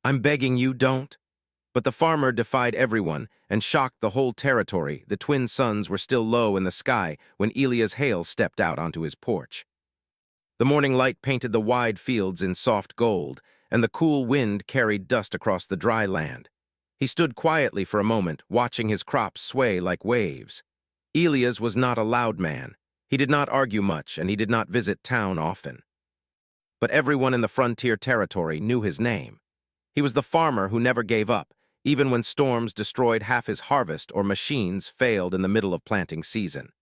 I'm begging you, don't. But the farmer defied everyone and shocked the whole territory. The twin suns were still low in the sky when Elias Hale stepped out onto his porch. The morning light painted the wide fields in soft gold, and the cool wind carried dust across the dry land. He stood quietly for a moment, watching his crops sway like waves. Elias was not a loud man. He did not argue much, and he did not visit town often. But everyone in the frontier territory knew his name. He was the farmer who never gave up, even when storms destroyed half his harvest or machines failed in the middle of planting season.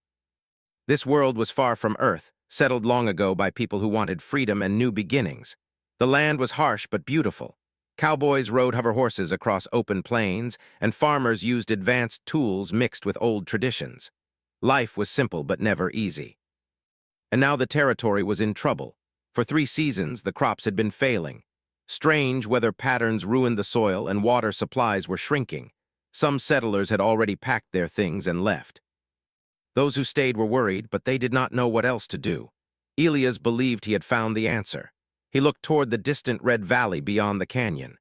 This world was far from Earth, settled long ago by people who wanted freedom and new beginnings. The land was harsh but beautiful. Cowboys rode hover horses across open plains, and farmers used advanced tools mixed with old traditions. Life was simple but never easy. And now the territory was in trouble. For 3 seasons, the crops had been failing. Strange weather patterns ruined the soil and water supplies were shrinking. Some settlers had already packed their things and left. Those who stayed were worried, but they did not know what else to do. Elias believed he had found the answer. He looked toward the distant red valley beyond the canyon.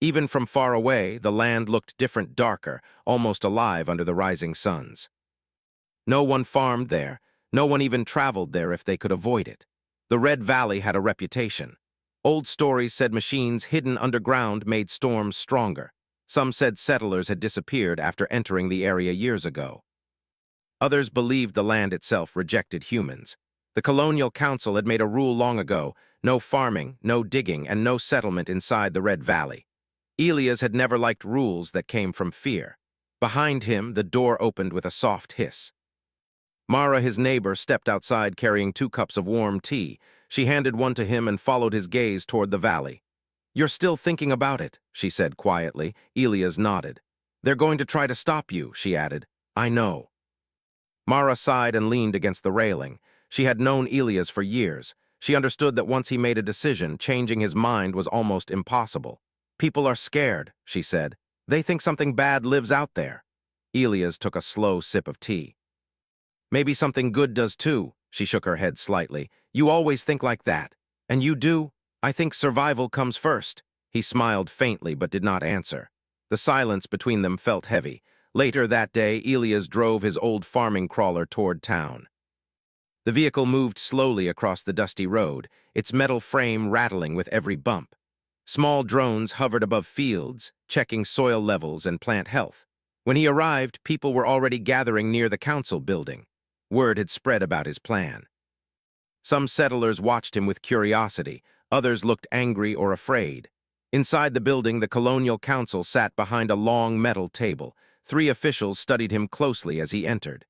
Even from far away, the land looked different, darker, almost alive under the rising suns. No one farmed there. No one even traveled there if they could avoid it. The Red Valley had a reputation. Old stories said machines hidden underground made storms stronger. Some said settlers had disappeared after entering the area years ago. Others believed the land itself rejected humans. The colonial council had made a rule long ago: no farming, no digging, and no settlement inside the Red Valley. Elias had never liked rules that came from fear. Behind him, the door opened with a soft hiss. Mara, his neighbor, stepped outside carrying 2 cups of warm tea. She handed one to him and followed his gaze toward the valley. "You're still thinking about it," she said quietly. Elias nodded. "They're going to try to stop you," she added. "I know." Mara sighed and leaned against the railing. She had known Elias for years. She understood that once he made a decision, changing his mind was almost impossible. "People are scared," she said. "They think something bad lives out there." Elias took a slow sip of tea. "Maybe something good does too," she shook her head slightly. "You always think like that. And you do. I think survival comes first." He smiled faintly but did not answer. The silence between them felt heavy. Later that day, Elias drove his old farming crawler toward town. The vehicle moved slowly across the dusty road, its metal frame rattling with every bump. Small drones hovered above fields, checking soil levels and plant health. When he arrived, people were already gathering near the council building. Word had spread about his plan. Some settlers watched him with curiosity. Others looked angry or afraid. Inside the building, the colonial council sat behind a long metal table. 3 officials studied him closely as he entered.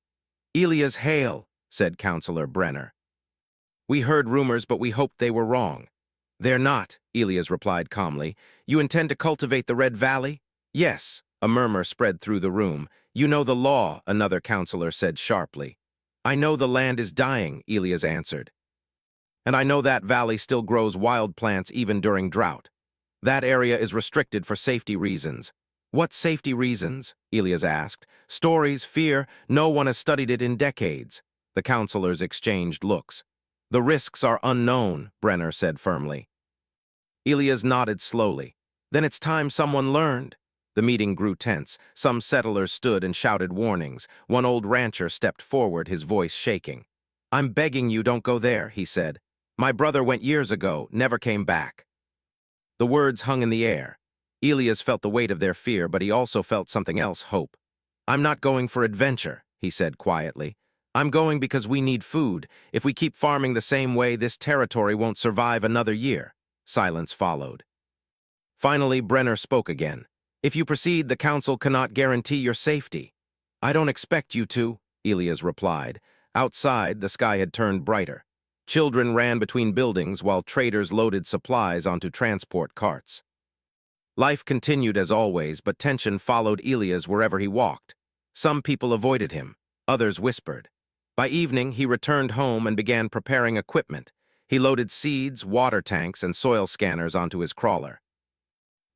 "Elias Hale," said Councillor Brenner. "We heard rumors, but we hoped they were wrong." "They're not," Elias replied calmly. "You intend to cultivate the Red Valley?" "Yes." A murmur spread through the room. "You know the law," another councillor said sharply. "I know the land is dying," Elias answered. "And I know that valley still grows wild plants even during drought. That area is restricted for safety reasons." "What safety reasons?" Elias asked. "Stories, fear, no one has studied it in decades." The councillors exchanged looks. "The risks are unknown," Brenner said firmly. Elias nodded slowly. "Then it's time someone learned." The meeting grew tense. Some settlers stood and shouted warnings. One old rancher stepped forward, his voice shaking. "I'm begging you, don't go there," he said. "My brother went years ago, never came back." The words hung in the air. Elias felt the weight of their fear, but he also felt something else: hope. "I'm not going for adventure," he said quietly. "I'm going because we need food. If we keep farming the same way, this territory won't survive another year." Silence followed. Finally, Brenner spoke again. "If you proceed, the council cannot guarantee your safety." "I don't expect you to," Elias replied. Outside, the sky had turned brighter. Children ran between buildings while traders loaded supplies onto transport carts. Life continued as always, but tension followed Elias wherever he walked. Some people avoided him. Others whispered. By evening, he returned home and began preparing equipment. He loaded seeds, water tanks, and soil scanners onto his crawler.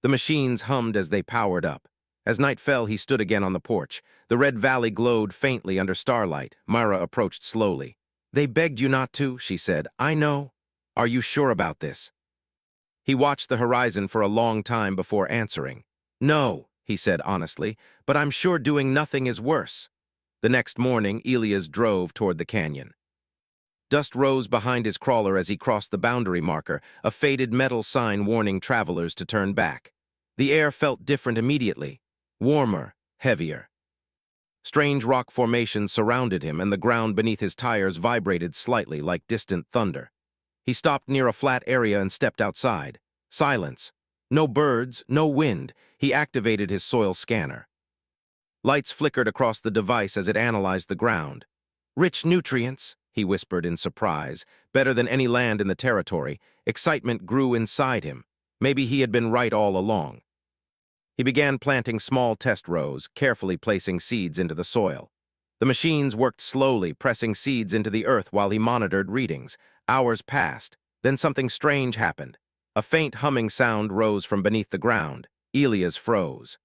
The machines hummed as they powered up. As night fell, he stood again on the porch. The Red Valley glowed faintly under starlight. Myra approached slowly. "They begged you not to," she said. "I know. Are you sure about this?" He watched the horizon for a long time before answering. "No," he said honestly, "but I'm sure doing nothing is worse." The next morning, Elias drove toward the canyon. Dust rose behind his crawler as he crossed the boundary marker, a faded metal sign warning travelers to turn back. The air felt different immediately, warmer, heavier. Strange rock formations surrounded him, and the ground beneath his tires vibrated slightly like distant thunder. He stopped near a flat area and stepped outside. Silence. No birds, no wind. He activated his soil scanner. Lights flickered across the device as it analyzed the ground. "Rich nutrients," he whispered in surprise. "Better than any land in the territory." Excitement grew inside him. Maybe he had been right all along. He began planting small test rows, carefully placing seeds into the soil. The machines worked slowly, pressing seeds into the earth while he monitored readings. Hours passed. Then something strange happened. A faint humming sound rose from beneath the ground. Elias froze.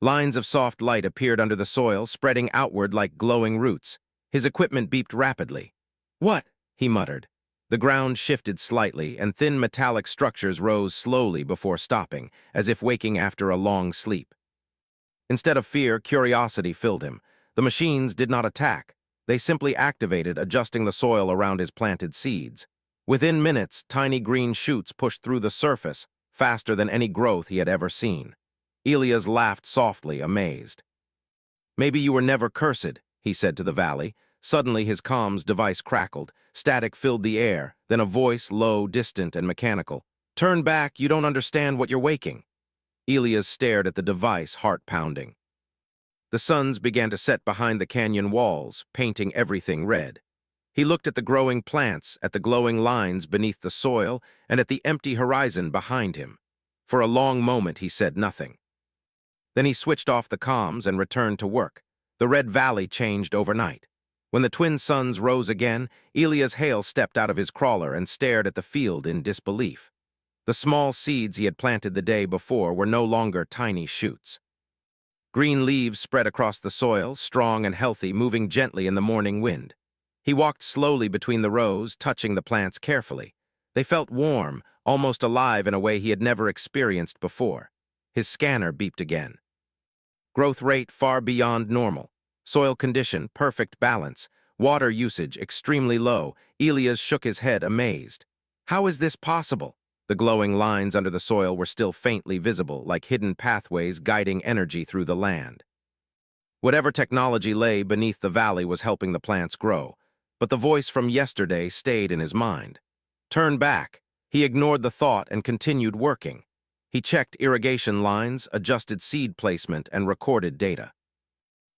Lines of soft light appeared under the soil, spreading outward like glowing roots. His equipment beeped rapidly. "What?" he muttered. The ground shifted slightly, and thin metallic structures rose slowly before stopping, as if waking after a long sleep. Instead of fear, curiosity filled him. The machines did not attack. They simply activated, adjusting the soil around his planted seeds. Within minutes, tiny green shoots pushed through the surface, faster than any growth he had ever seen. Elias laughed softly, amazed. "Maybe you were never cursed," he said to the valley. Suddenly his comms device crackled. Static filled the air, then a voice, low, distant, and mechanical. "Turn back, you don't understand what you're waking." Elias stared at the device, heart pounding. The suns began to set behind the canyon walls, painting everything red. He looked at the growing plants, at the glowing lines beneath the soil, and at the empty horizon behind him. For a long moment he said nothing. Then he switched off the comms and returned to work. The red valley changed overnight. When the twin suns rose again, Elias Hale stepped out of his crawler and stared at the field in disbelief. The small seeds he had planted the day before were no longer tiny shoots. Green leaves spread across the soil, strong and healthy, moving gently in the morning wind. He walked slowly between the rows, touching the plants carefully. They felt warm, almost alive in a way he had never experienced before. His scanner beeped again. Growth rate far beyond normal. Soil condition, perfect balance. Water usage, extremely low. Elias shook his head, amazed. How is this possible? The glowing lines under the soil were still faintly visible, like hidden pathways guiding energy through the land. Whatever technology lay beneath the valley was helping the plants grow, but the voice from yesterday stayed in his mind. Turn back. He ignored the thought and continued working. He checked irrigation lines, adjusted seed placement, and recorded data.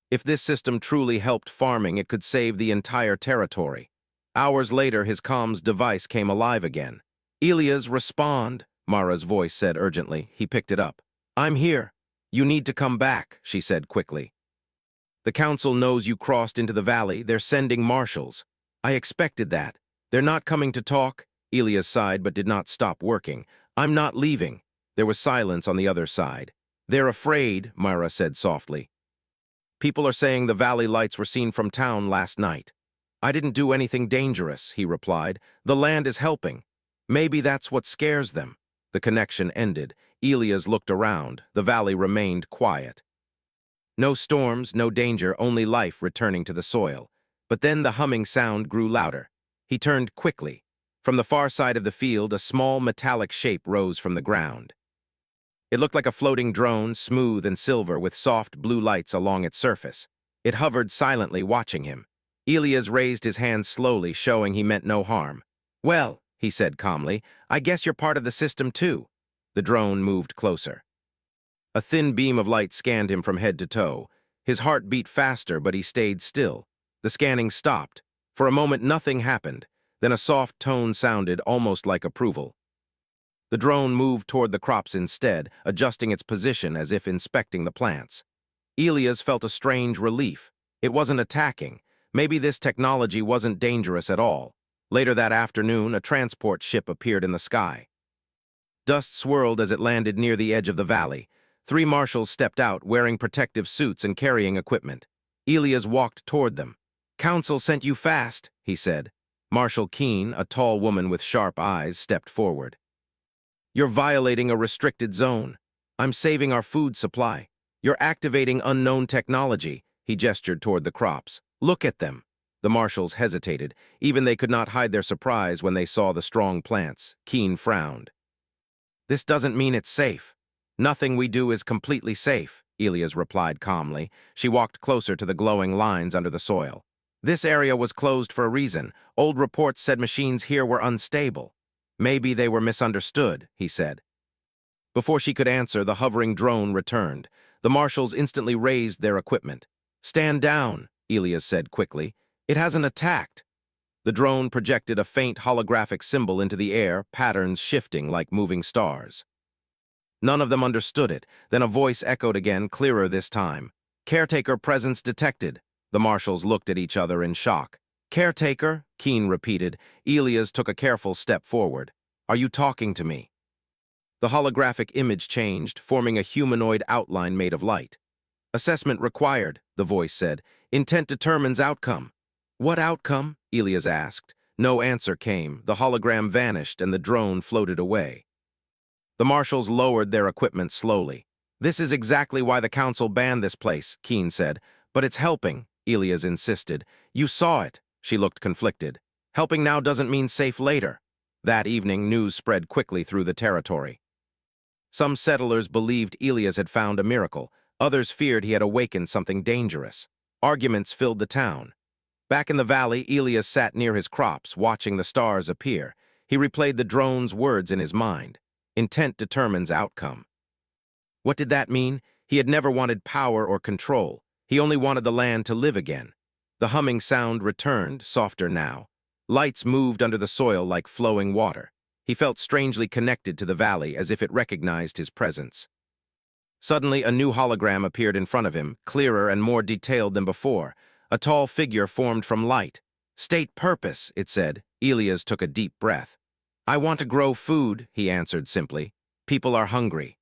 If this system truly helped farming, it could save the entire territory. Hours later, his comms device came alive again. "Elias, respond," Mara's voice said urgently. He picked it up. "I'm here. You need to come back," she said quickly. "The council knows you crossed into the valley. They're sending marshals." "I expected that. They're not coming to talk." Elias sighed but did not stop working. "I'm not leaving." There was silence on the other side. "They're afraid," Mara said softly. "People are saying the valley lights were seen from town last night." "I didn't do anything dangerous," he replied. "The land is helping. Maybe that's what scares them." The connection ended. Elias looked around. The valley remained quiet. No storms, no danger, only life returning to the soil. But then the humming sound grew louder. He turned quickly. From the far side of the field, a small metallic shape rose from the ground. It looked like a floating drone, smooth and silver, with soft blue lights along its surface. It hovered silently, watching him. Elias raised his hand slowly, showing he meant no harm. "Well," he said calmly, "I guess you're part of the system too." The drone moved closer. A thin beam of light scanned him from head to toe. His heart beat faster, but he stayed still. The scanning stopped. For a moment, nothing happened. Then a soft tone sounded, almost like approval. The drone moved toward the crops instead, adjusting its position as if inspecting the plants. Elias felt a strange relief. It wasn't attacking. Maybe this technology wasn't dangerous at all. Later that afternoon, a transport ship appeared in the sky. Dust swirled as it landed near the edge of the valley. 3 marshals stepped out, wearing protective suits and carrying equipment. Elias walked toward them. "Council sent you fast," he said. Marshal Keene, a tall woman with sharp eyes, stepped forward. You're violating a restricted zone. I'm saving our food supply. You're activating unknown technology. He gestured toward the crops. Look at them. The marshals hesitated. Even they could not hide their surprise when they saw the strong plants. Keen frowned. This doesn't mean it's safe. Nothing we do is completely safe, Elias replied calmly. She walked closer to the glowing lines under the soil. This area was closed for a reason. Old reports said machines here were unstable. Maybe they were misunderstood, he said. Before she could answer, the hovering drone returned. The marshals instantly raised their equipment. Stand down, Elias said quickly. It hasn't attacked. The drone projected a faint holographic symbol into the air, patterns shifting like moving stars. None of them understood it. Then a voice echoed again, clearer this time. Caretaker presence detected. The marshals looked at each other in shock. Caretaker? Keen repeated. Elias took a careful step forward. Are you talking to me? The holographic image changed, forming a humanoid outline made of light. Assessment required, the voice said. Intent determines outcome. What outcome? Elias asked. No answer came. The hologram vanished and the drone floated away. The marshals lowered their equipment slowly. This is exactly why the council banned this place, Keen said. But it's helping, Elias insisted. You saw it. She looked conflicted. Helping now doesn't mean safe later. That evening, news spread quickly through the territory. Some settlers believed Elias had found a miracle. Others feared he had awakened something dangerous. Arguments filled the town. Back in the valley, Elias sat near his crops, watching the stars appear. He replayed the drone's words in his mind. Intent determines outcome. What did that mean? He had never wanted power or control. He only wanted the land to live again. The humming sound returned, softer now. Lights moved under the soil like flowing water. He felt strangely connected to the valley, as if it recognized his presence. Suddenly, a new hologram appeared in front of him, clearer and more detailed than before. A tall figure formed from light. State purpose, it said. Elias took a deep breath. I want to grow food, he answered simply. People are hungry.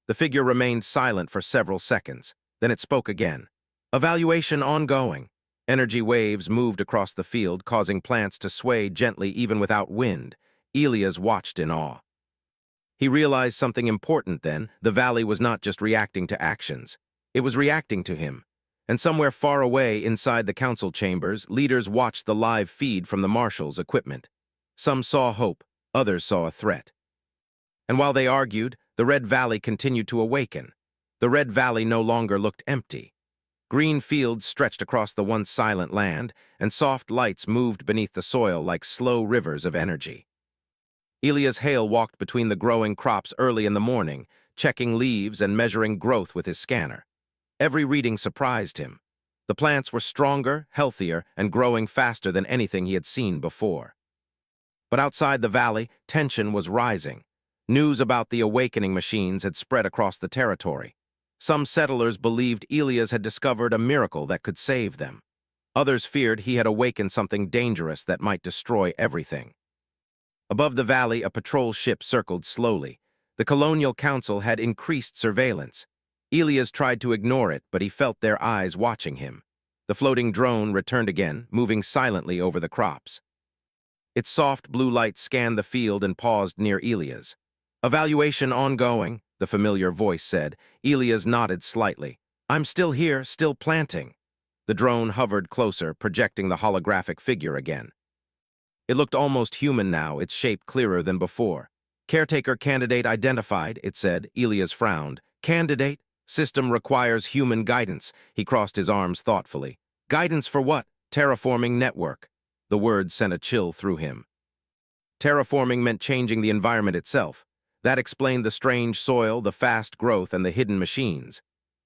The figure remained silent for several seconds. Then it spoke again. Evaluation ongoing. Energy waves moved across the field, causing plants to sway gently even without wind. Elias watched in awe. He realized something important then. The valley was not just reacting to actions. It was reacting to him. And somewhere far away inside the council chambers, leaders watched the live feed from the marshals' equipment. Some saw hope, others saw a threat. And while they argued, the Red Valley continued to awaken. The Red Valley no longer looked empty. Green fields stretched across the once silent land, and soft lights moved beneath the soil like slow rivers of energy. Elias Hale walked between the growing crops early in the morning, checking leaves and measuring growth with his scanner. Every reading surprised him. The plants were stronger, healthier, and growing faster than anything he had seen before. But outside the valley, tension was rising. News about the awakening machines had spread across the territory. Some settlers believed Elias had discovered a miracle that could save them. Others feared he had awakened something dangerous that might destroy everything. Above the valley, a patrol ship circled slowly. The Colonial Council had increased surveillance. Elias tried to ignore it, but he felt their eyes watching him. The floating drone returned again, moving silently over the crops. Its soft blue light scanned the field and paused near Elias. Evaluation ongoing, the familiar voice said. Elias nodded slightly. I'm still here, still planting. The drone hovered closer, projecting the holographic figure again. It looked almost human now, its shape clearer than before. Caretaker candidate identified, it said. Elias frowned. Candidate? System requires human guidance. He crossed his arms thoughtfully. Guidance for what? Terraforming network. The words sent a chill through him. Terraforming meant changing the environment itself. That explained the strange soil, the fast growth, and the hidden machines.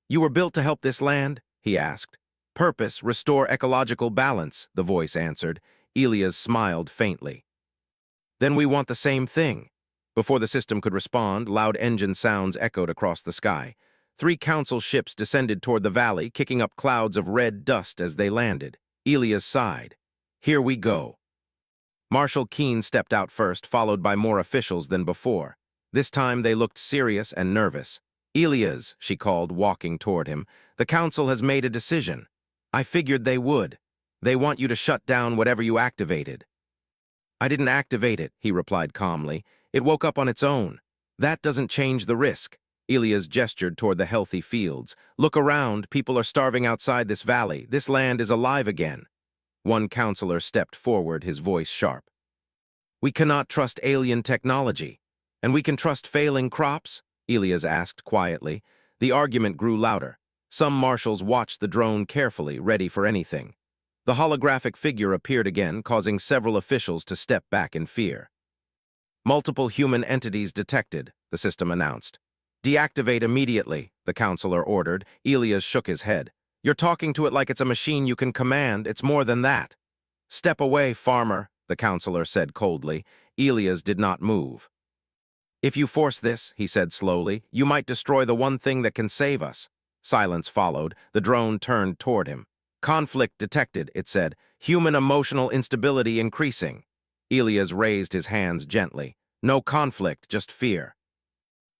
You were built to help this land? He asked. Purpose, restore ecological balance, the voice answered. Elias smiled faintly. Then we want the same thing. Before the system could respond, loud engine sounds echoed across the sky. 3 council ships descended toward the valley, kicking up clouds of red dust as they landed. Elias sighed. Here we go. Marshal Keen stepped out first, followed by more officials than before. This time they looked serious and nervous. Elias, she called, walking toward him, the council has made a decision. I figured they would. They want you to shut down whatever you activated. I didn't activate it, he replied calmly. It woke up on its own. That doesn't change the risk. Elias gestured toward the healthy fields. Look around, people are starving outside this valley. This land is alive again. One counselor stepped forward, his voice sharp. We cannot trust alien technology. And we can trust failing crops? Elias asked quietly. The argument grew louder. Some marshals watched the drone carefully, ready for anything. The holographic figure appeared again, causing several officials to step back in fear. Multiple human entities detected, the system announced. Deactivate immediately, the counselor ordered. Elias shook his head. You're talking to it like it's a machine you can command. It's more than that. Step away, farmer, the counselor said coldly. Elias did not move. If you force this, he said slowly, you might destroy the one thing that can save us. Silence followed. The drone turned toward him. Conflict detected, it said. Human emotional instability increasing. Elias raised his hands gently. No conflict, just fear.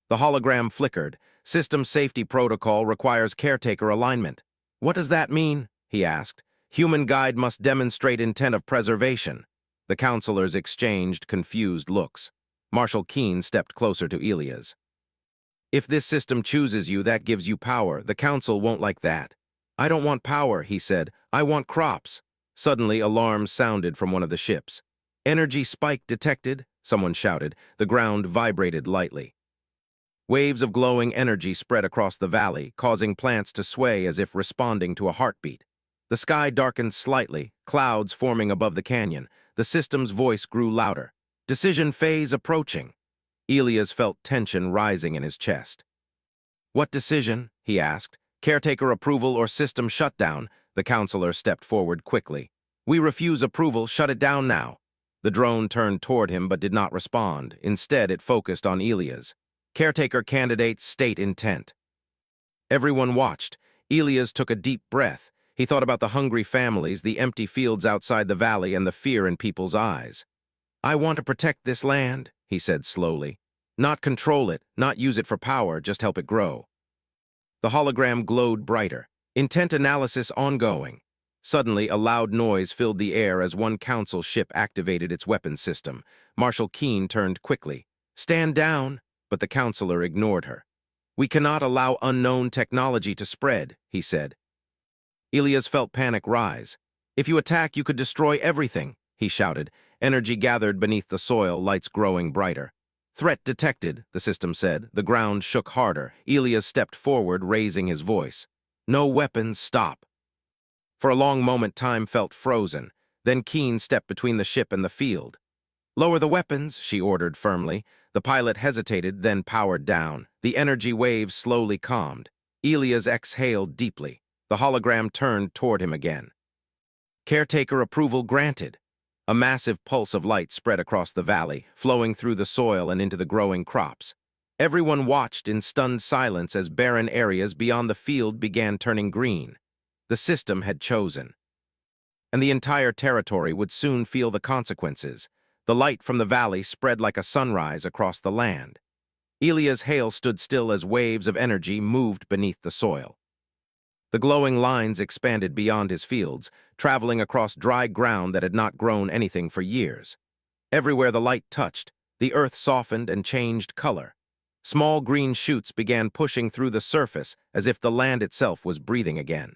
The hologram flickered. System safety protocol requires caretaker alignment. What does that mean? He asked. Human guide must demonstrate intent of preservation. The counselors exchanged confused looks. Marshal Keene stepped closer to Elias. If this system chooses you, that gives you power. The council won't like that. I don't want power, he said. I want crops. Suddenly, alarms sounded from one of the ships. Energy spike detected, someone shouted. The ground vibrated lightly. Waves of glowing energy spread across the valley, causing plants to sway as if responding to a heartbeat. The sky darkened slightly, clouds forming above the canyon. The system's voice grew louder. Decision phase approaching. Elias felt tension rising in his chest. What decision? He asked. Caretaker approval or system shutdown? The counselor stepped forward quickly. We refuse approval. Shut it down now. The drone turned toward him but did not respond. Instead, it focused on Elias. Caretaker candidate, state intent. Everyone watched. Elias took a deep breath. He thought about the hungry families, the empty fields outside the valley, and the fear in people's eyes. I want to protect this land, he said slowly. Not control it, not use it for power, just help it grow. The hologram glowed brighter. Intent analysis ongoing. Suddenly, a loud noise filled the air as one council ship activated its weapons system. Marshal Keene turned quickly. Stand down, but the counselor ignored her. We cannot allow unknown technology to spread, he said. Elias felt panic rise. If you attack, you could destroy everything, he shouted. Energy gathered beneath the soil, lights growing brighter. Threat detected, the system said. The ground shook harder. Elias stepped forward, raising his voice. No weapons, stop. For a long moment, time felt frozen. Then Keene stepped between the ship and the field. Lower the weapons, she ordered firmly. The pilot hesitated, then powered down. The energy waves slowly calmed. Elias exhaled deeply. The hologram turned toward him again. Caretaker approval granted. A massive pulse of light spread across the valley, flowing through the soil and into the growing crops. Everyone watched in stunned silence as barren areas beyond the field began turning green. The system had chosen. And the entire territory would soon feel the consequences. The light from the valley spread like a sunrise across the land. Elias' hail stood still as waves of energy moved beneath the soil. The glowing lines expanded beyond his fields, traveling across dry ground that had not grown anything for years. Everywhere the light touched, the earth softened and changed color. Small green shoots began pushing through the surface as if the land itself was breathing again.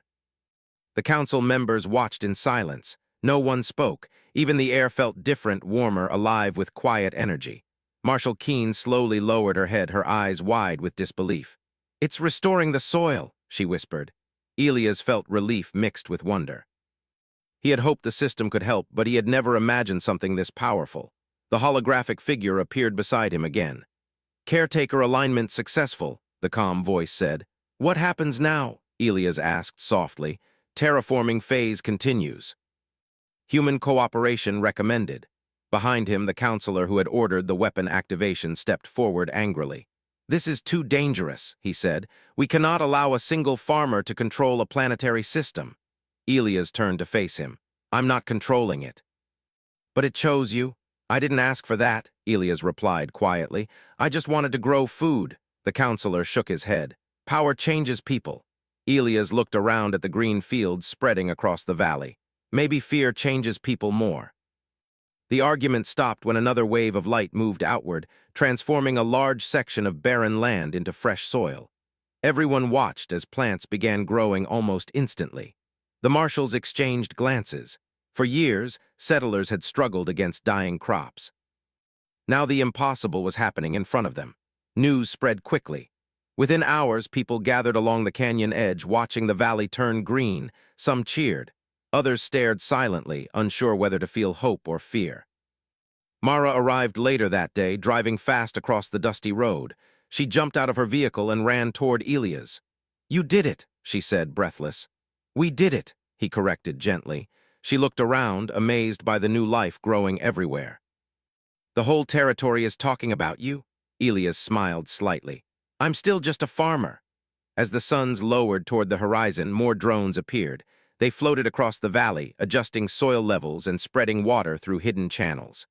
The council members watched in silence. No one spoke. Even the air felt different, warmer, alive with quiet energy. Marshal Keene slowly lowered her head, her eyes wide with disbelief. It's restoring the soil, she whispered. Elias felt relief mixed with wonder. He had hoped the system could help, but he had never imagined something this powerful. The holographic figure appeared beside him again. Caretaker alignment successful, the calm voice said. What happens now? Elias asked softly. Terraforming phase continues. Human cooperation recommended. Behind him, the counselor who had ordered the weapon activation stepped forward angrily. This is too dangerous, he said. We cannot allow a single farmer to control a planetary system. Elias turned to face him. I'm not controlling it. But it chose you. I didn't ask for that, Elias replied quietly. I just wanted to grow food. The counselor shook his head. Power changes people. Elias looked around at the green fields spreading across the valley. Maybe fear changes people more. The argument stopped when another wave of light moved outward, transforming a large section of barren land into fresh soil. Everyone watched as plants began growing almost instantly. The marshals exchanged glances. For years, settlers had struggled against dying crops. Now the impossible was happening in front of them. News spread quickly. Within hours, people gathered along the canyon edge, watching the valley turn green. Some cheered. Others stared silently, unsure whether to feel hope or fear. Mara arrived later that day, driving fast across the dusty road. She jumped out of her vehicle and ran toward Elias. "You did it," she said, breathless. "We did it," he corrected gently. She looked around, amazed by the new life growing everywhere. "The whole territory is talking about you?" Elias smiled slightly. "I'm still just a farmer." As the suns lowered toward the horizon, more drones appeared. They floated across the valley, adjusting soil levels and spreading water through hidden channels.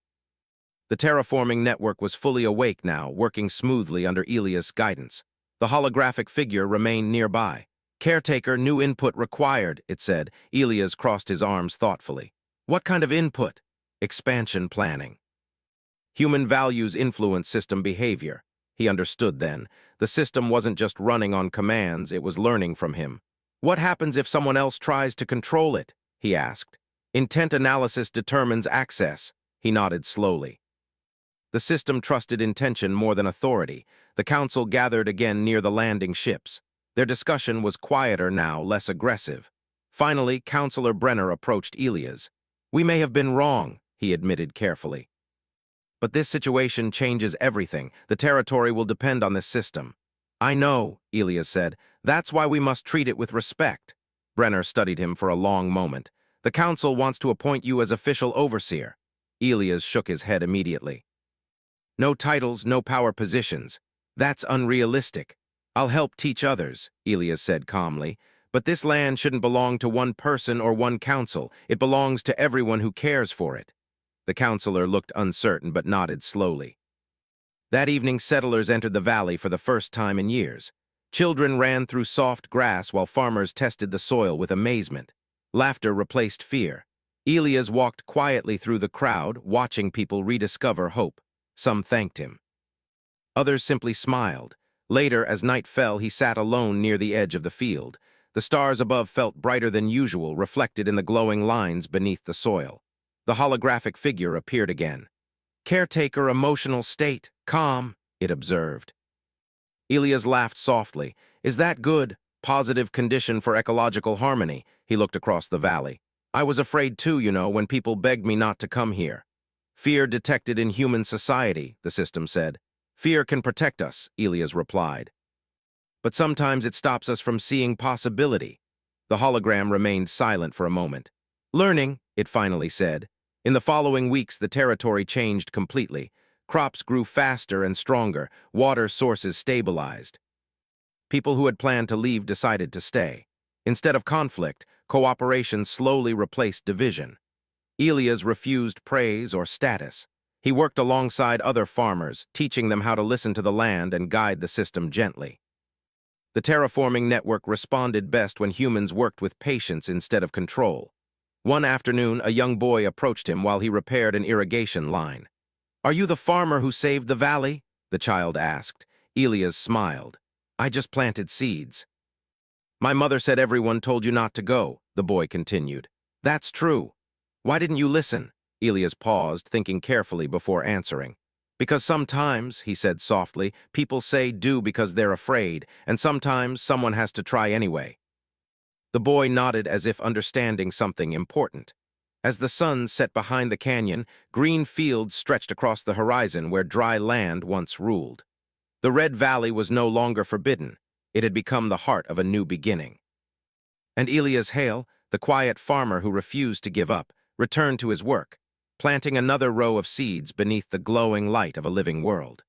The terraforming network was fully awake now, working smoothly under Elias' guidance. The holographic figure remained nearby. "Caretaker, new input required," it said. Elias crossed his arms thoughtfully. "What kind of input?" "Expansion planning." Human values influence system behavior. He understood then. The system wasn't just running on commands, it was learning from him. "What happens if someone else tries to control it?" he asked. "Intent analysis determines access." He nodded slowly. The system trusted intention more than authority. The council gathered again near the landing ships. Their discussion was quieter now, less aggressive. Finally, Councillor Brenner approached Elias. "We may have been wrong," he admitted carefully. "But this situation changes everything. The territory will depend on this system." "I know," Elias said. "That's why we must treat it with respect." Brenner studied him for a long moment. "The council wants to appoint you as official overseer." Elias shook his head immediately. "No titles, no power positions. That's unrealistic." "I'll help teach others," Elias said calmly. "But this land shouldn't belong to one person or one council. It belongs to everyone who cares for it." The counselor looked uncertain but nodded slowly. That evening, settlers entered the valley for the first time in years. Children ran through soft grass while farmers tested the soil with amazement. Laughter replaced fear. Elias walked quietly through the crowd, watching people rediscover hope. Some thanked him. Others simply smiled. Later, as night fell, he sat alone near the edge of the field. The stars above felt brighter than usual, reflected in the glowing lines beneath the soil. The holographic figure appeared again. "Caretaker emotional state, calm," it observed. Elias laughed softly. "Is that good? Positive condition for ecological harmony." He looked across the valley. "I was afraid too, when people begged me not to come here." "Fear detected in human society," the system said. "Fear can protect us," Elias replied. "But sometimes it stops us from seeing possibility." The hologram remained silent for a moment. "Learning," it finally said. In the following weeks, the territory changed completely. Crops grew faster and stronger, water sources stabilized. People who had planned to leave decided to stay. Instead of conflict, cooperation slowly replaced division. Elias refused praise or status. He worked alongside other farmers, teaching them how to listen to the land and guide the system gently. The terraforming network responded best when humans worked with patience instead of control. One afternoon, a young boy approached him while he repaired an irrigation line. "Are you the farmer who saved the valley?" the child asked. Elias smiled. "I just planted seeds." "My mother said everyone told you not to go," the boy continued. "That's true. Why didn't you listen?" Elias paused, thinking carefully before answering. "Because sometimes," he said softly, "people say do because they're afraid, and sometimes someone has to try anyway." The boy nodded as if understanding something important. As the sun set behind the canyon, green fields stretched across the horizon where dry land once ruled. The Red Valley was no longer forbidden. It had become the heart of a new beginning. And Elias Hale, the quiet farmer who refused to give up, returned to his work, planting another row of seeds beneath the glowing light of a living world.